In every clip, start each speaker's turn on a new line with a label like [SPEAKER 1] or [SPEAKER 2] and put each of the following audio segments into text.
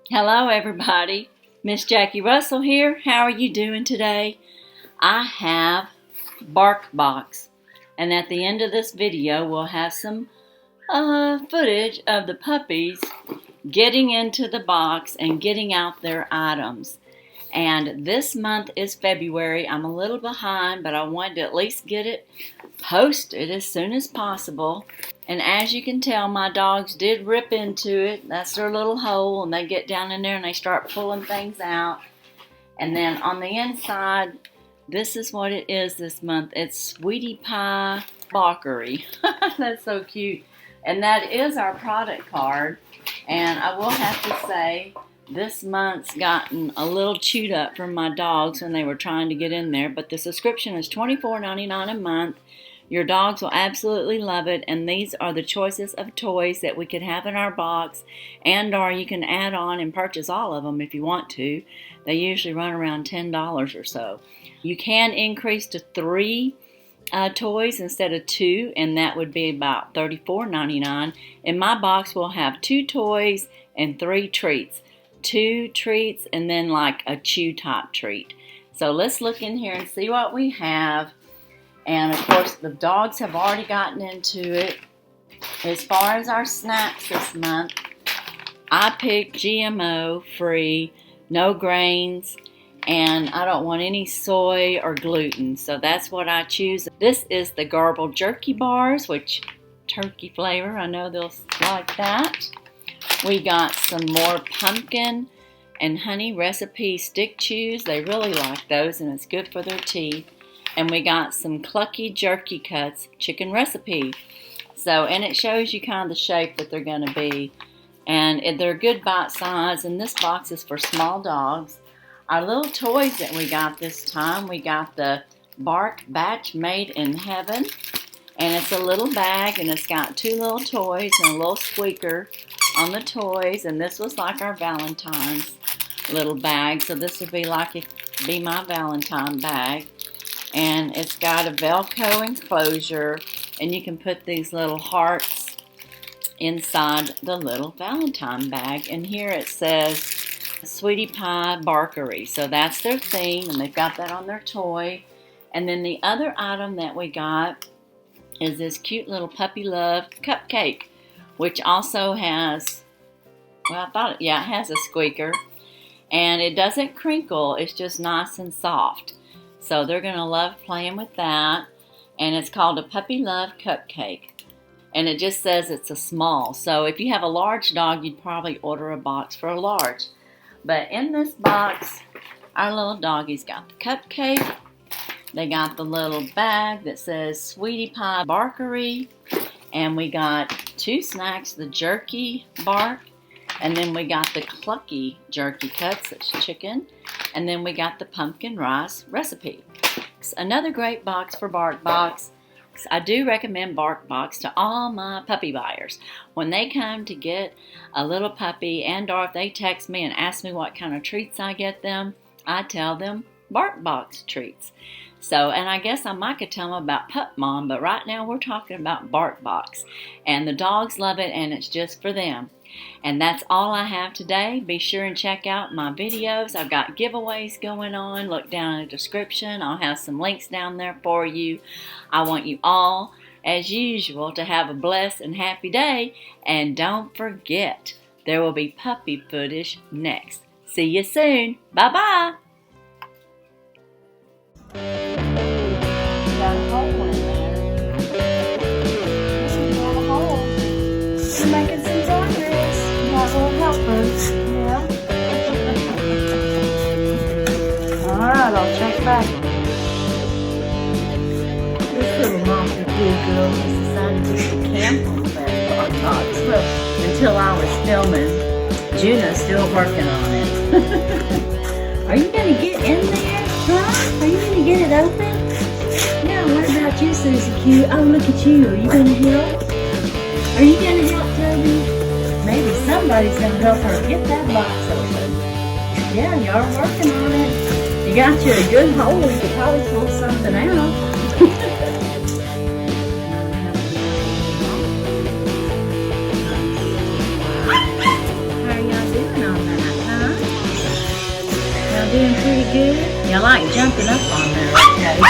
[SPEAKER 1] Hello everybody, Miss Jackie Russell here. How are you doing today? I have Barkbox, and at the end of this video we'll have some footage of the puppies getting into the box and getting out their items. And this month is February. I'm a little behind, but I wanted to at least get it posted as soon as possible. And as you can tell, my dogs did rip into it. That's their little hole, and they get down in there and they start pulling things out. And then on the inside, this is what it is this month. It's Sweetie Pie Barkery. That's so cute. And that is our product card. And I will have to say, this month's gotten a little chewed up from my dogs when they were trying to get in there. But the subscription is $24.99 a month. Your dogs will absolutely love it, and these are the choices of toys that we could have in our box, or you can add on and purchase all of them if you want to. They usually run around $10 or so. You can increase to 3 toys instead of 2, and that would be about $34.99. In my box, we'll have 2 toys and 3 treats. 2 treats and then like a chew type treat. So let's look in here and see what we have. And of course, the dogs have already gotten into it. As far as our snacks this month, I picked GMO free, no grains, and I don't want any soy or gluten. So that's what I choose. This is the garbled jerky bars, which turkey flavor. I know they'll like that. We got some more pumpkin and honey recipe stick chews. They really like those, and it's good for their teeth. And we got some Clucky Jerky Cuts chicken recipe. So, and it shows you kind of the shape that they're going to be. And they're good bite size. And this box is for small dogs. Our little toys that we got this time, we got the Bark Batch Made in Heaven. And it's a little bag, and it's got 2 little toys and a little squeaker on the toys. And this was like our Valentine's little bag. So this would be my Valentine bag. And it's got a Velcro enclosure, and you can put these little hearts inside the little Valentine bag. And here it says Sweetie Pie Barkery. So that's their theme, and they've got that on their toy. And then the other item that we got is this cute little Puppy Love cupcake, which also has, well, it has a squeaker. And it doesn't crinkle, it's just nice and soft. So they're going to love playing with that. And it's called a Puppy Love Cupcake. And it just says it's a small. So if you have a large dog, you'd probably order a box for a large. But in this box, our little doggies got the cupcake. They got the little bag that says Sweetie Pie Barkery. And we got 2 snacks, the jerky bark. And then we got the Clucky Jerky Cuts, that's chicken. And then we got the pumpkin rice recipe. Another great box for Barkbox. I do recommend Barkbox to all my puppy buyers. When they come to get a little puppy, or if they text me and ask me what kind of treats I get them, I tell them Barkbox treats. So, and I guess I might could tell them about Pup Mom, but right now we're talking about Barkbox. And the dogs love it, and it's just for them. And that's all I have today. Be sure and check out my videos. I've got giveaways going on. Look down in the description. I'll have some links down there for you. I want you all, as usual, to have a blessed and happy day. And don't forget, there will be puppy footage next. See you soon. Bye-bye. Got a hole in there. Got a hole. You're making some progress. You got little helpers. Yeah. Alright, I'll check back. This little monster girl has decided just to camp on that Barkbox. Well, until I was filming, Juna's still working on it. Are you going to get in there? Huh? Are you going to get it open? Yeah, what about you, Susie Q? Oh, look at you. Are you going to help? Are you going to help, Toby? Maybe somebody's going to help her get that box open. Yeah, you are working on it. You got you a good hole. You could probably pull something out. How are y'all doing on that? doing pretty good. You like jumping up on there, okay?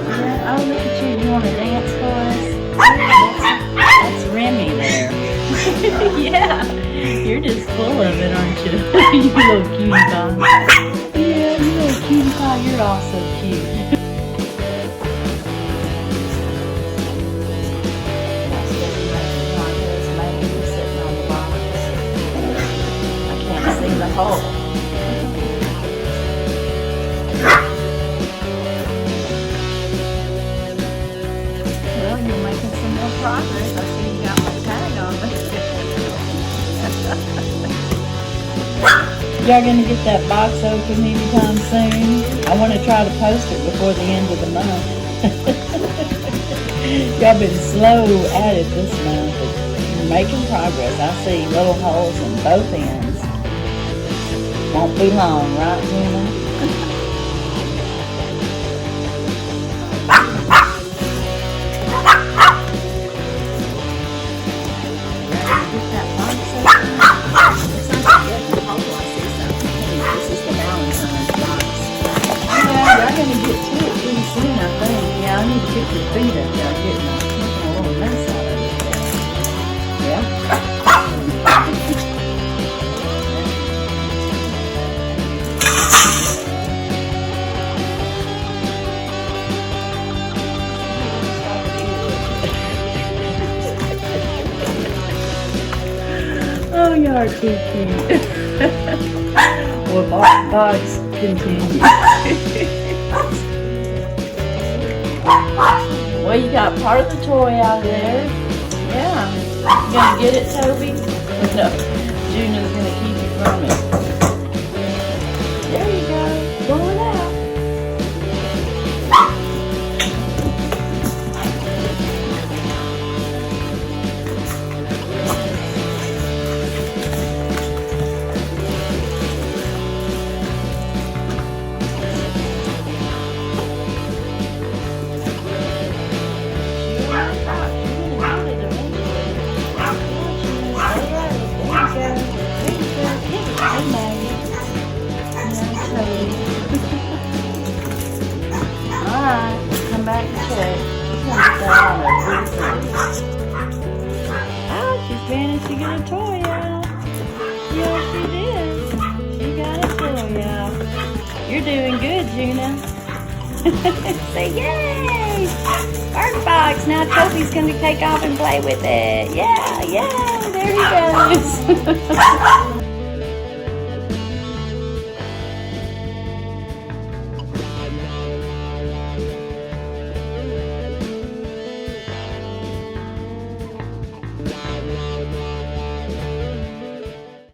[SPEAKER 1] Yeah, oh, look at you. You want to dance for us? That's Remy there. Yeah, you're just full of it, aren't you? You little cutie pie. Yeah, you little cutie pie. You're all so cute. The hole. Well, you're making some more progress. I see you got my tag on it. Y'all gonna get that box open anytime soon? I want to try to post it before the end of the month. Y'all been slow at it this month, but you're making progress. I see little holes in both ends. Won't be long, right, Gina? Oh, you are too cute. Well, Barkbox continue. Well, you got part of the toy out there. Yeah. You gonna get it, Toby? No. Juna's gonna keep you from it. There you go. Pull it out. Alright, come back and check. She's gonna get that on there pretty soon. Oh, she's managed to get a toy out. Yeah, she did. She got a toy out. You're doing good, Gina. Say yay! Barkbox. Now Toby's gonna take off and play with it. Yeah, there he goes.